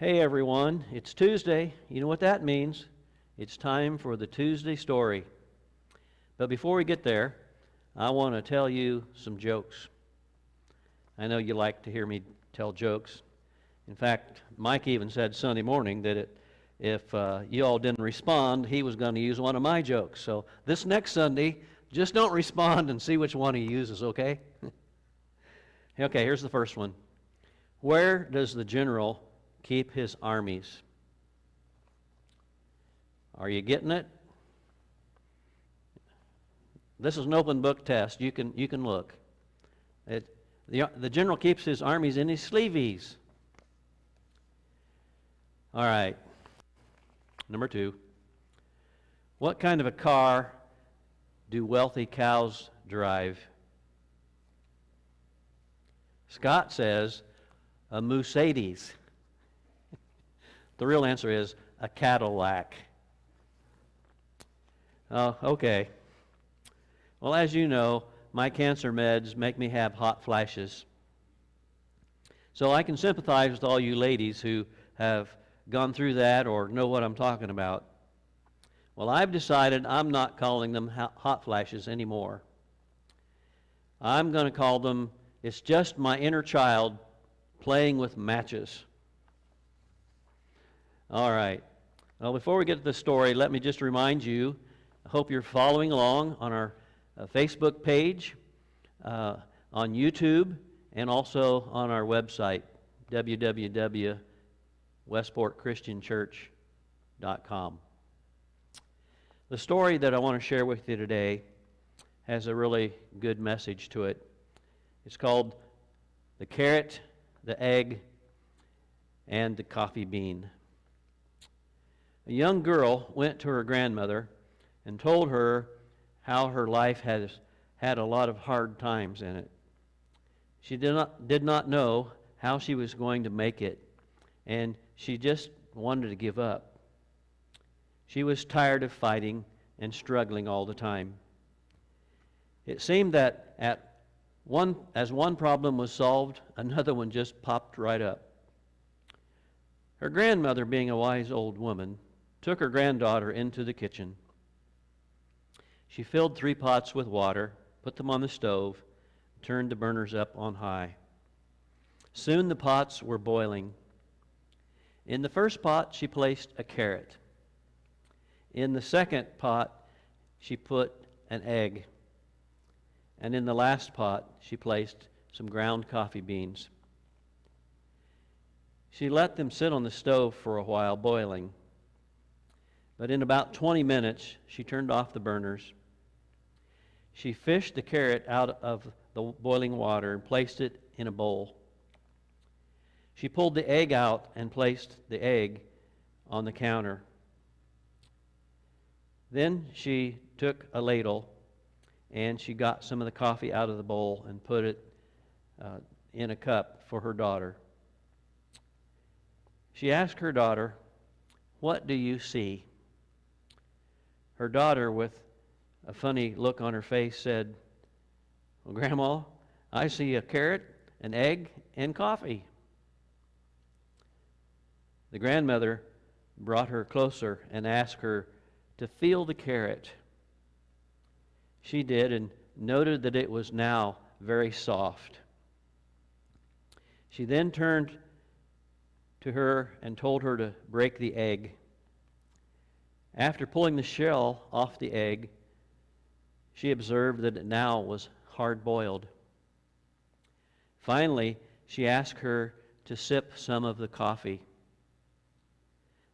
Hey everyone, it's Tuesday. You know what that means? It's time for the Tuesday story. But before we get there, I want to tell you some jokes. I know you like to hear me tell jokes. In fact, Mike even said Sunday morning that if you all didn't respond, he was going to use one of my jokes. So this next Sunday, just don't respond and see which one he uses, okay? Okay, here's the first one. Where does the general keep his armies? Are you getting it? This is an open book test. You can look. The general keeps his armies in his sleeveys. All right. Number 2. What kind of a car do wealthy cows drive? Scott says a Mercedes. The real answer is a Cadillac. Oh, okay. Well, as you know, my cancer meds make me have hot flashes. So I can sympathize with all you ladies who have gone through that or know what I'm talking about. Well, I've decided I'm not calling them hot flashes anymore. I'm going to call them, it's just my inner child playing with matches. All right. Well, before we get to the story, let me just remind you, I hope you're following along on our Facebook page, on YouTube, and also on our website, www.westportchristianchurch.com. The story that I want to share with you today has a really good message to it. It's called The Carrot, the Egg, and the Coffee Bean. A young girl went to her grandmother and told her how her life has had a lot of hard times in it. She did not know how she was going to make it, and she just wanted to give up. She was tired of fighting and struggling all the time. It seemed that as one problem was solved, another one just popped right up. Her grandmother, being a wise old woman, took her granddaughter into the kitchen. She filled 3 pots with water, put them on the stove, turned the burners up on high. Soon the pots were boiling. In the first pot, she placed a carrot. In the second pot, she put an egg. And in the last pot, she placed some ground coffee beans. She let them sit on the stove for a while, boiling. But in about 20 minutes, she turned off the burners. She fished the carrot out of the boiling water and placed it in a bowl. She pulled the egg out and placed the egg on the counter. Then she took a ladle and she got some of the coffee out of the bowl and put it in a cup for her daughter. She asked her daughter, "What do you see?" Her daughter, with a funny look on her face, said, "Well, Grandma, I see a carrot, an egg, and coffee." The grandmother brought her closer and asked her to feel the carrot. She did and noted that it was now very soft. She then turned to her and told her to break the egg. After pulling the shell off the egg, she observed that it now was hard-boiled. Finally, she asked her to sip some of the coffee.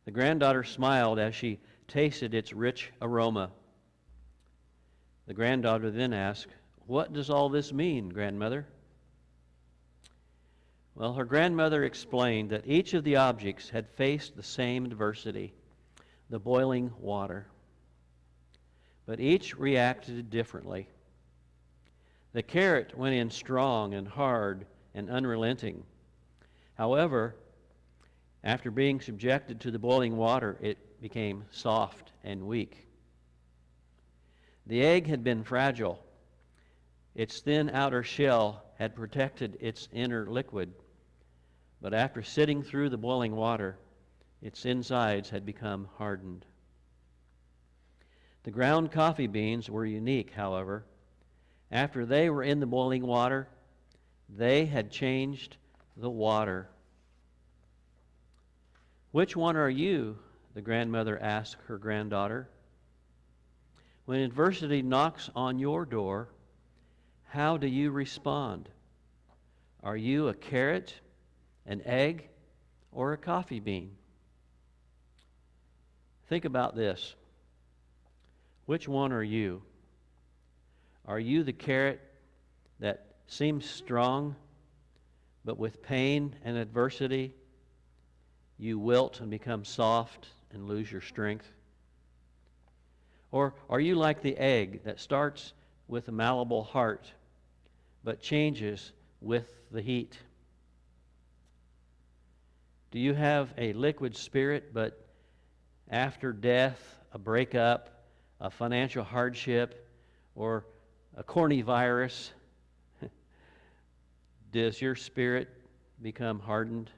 The granddaughter smiled as she tasted its rich aroma. The granddaughter then asked, "What does all this mean, grandmother?" Well, her grandmother explained that each of the objects had faced the same adversity, the boiling water. But each reacted differently. The carrot went in strong and hard and unrelenting. However, after being subjected to the boiling water, it became soft and weak. The egg had been fragile. Its thin outer shell had protected its inner liquid. but after sitting through the boiling water, its insides had become hardened. The ground coffee beans were unique, however. After they were in the boiling water, they had changed the water. "Which one are you?" the grandmother asked her granddaughter. "When adversity knocks on your door, how do you respond? Are you a carrot, an egg, or a coffee bean?" Think about this. Which one are you? Are you the carrot that seems strong, but with pain and adversity, you wilt and become soft and lose your strength? Or are you like the egg that starts with a malleable heart, but changes with the heat? Do you have a liquid spirit, but after death, a breakup, a financial hardship, or a corny virus, does your spirit become hardened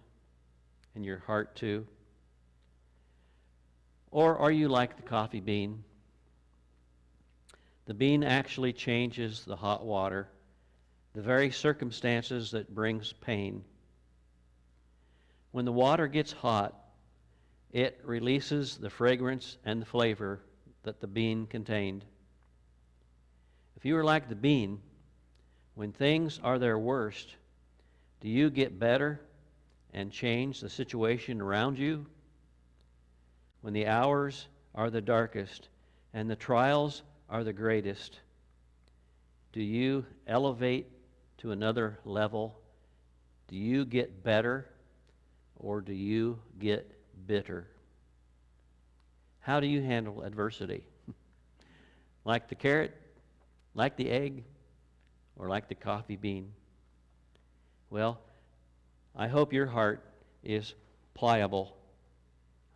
and your heart too? Or are you like the coffee bean? The bean actually changes the hot water, the very circumstances that brings pain. When the water gets hot, it releases the fragrance and the flavor that the bean contained. If you are like the bean, when things are their worst, do you get better and change the situation around you? When the hours are the darkest and the trials are the greatest, do you elevate to another level? Do you get better, or do you get bitter? How do you handle adversity? Like the carrot, like the egg, or like the coffee bean? Well, I hope your heart is pliable.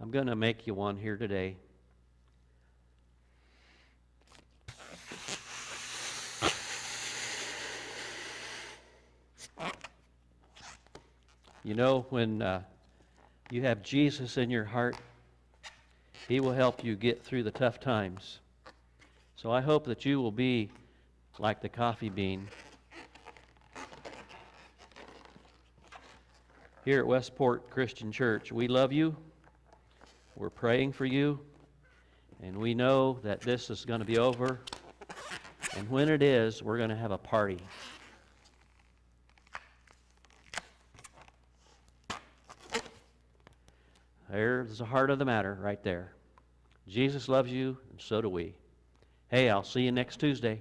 I'm going to make you one here today. You know, when you have Jesus in your heart, He will help you get through the tough times. So I hope that you will be like the coffee bean. Here at Westport Christian Church, we love you, we're praying for you, and we know that this is going to be over. And when it is, we're going to have a party. There's the heart of the matter right there. Jesus loves you, and so do we. Hey, I'll see you next Tuesday.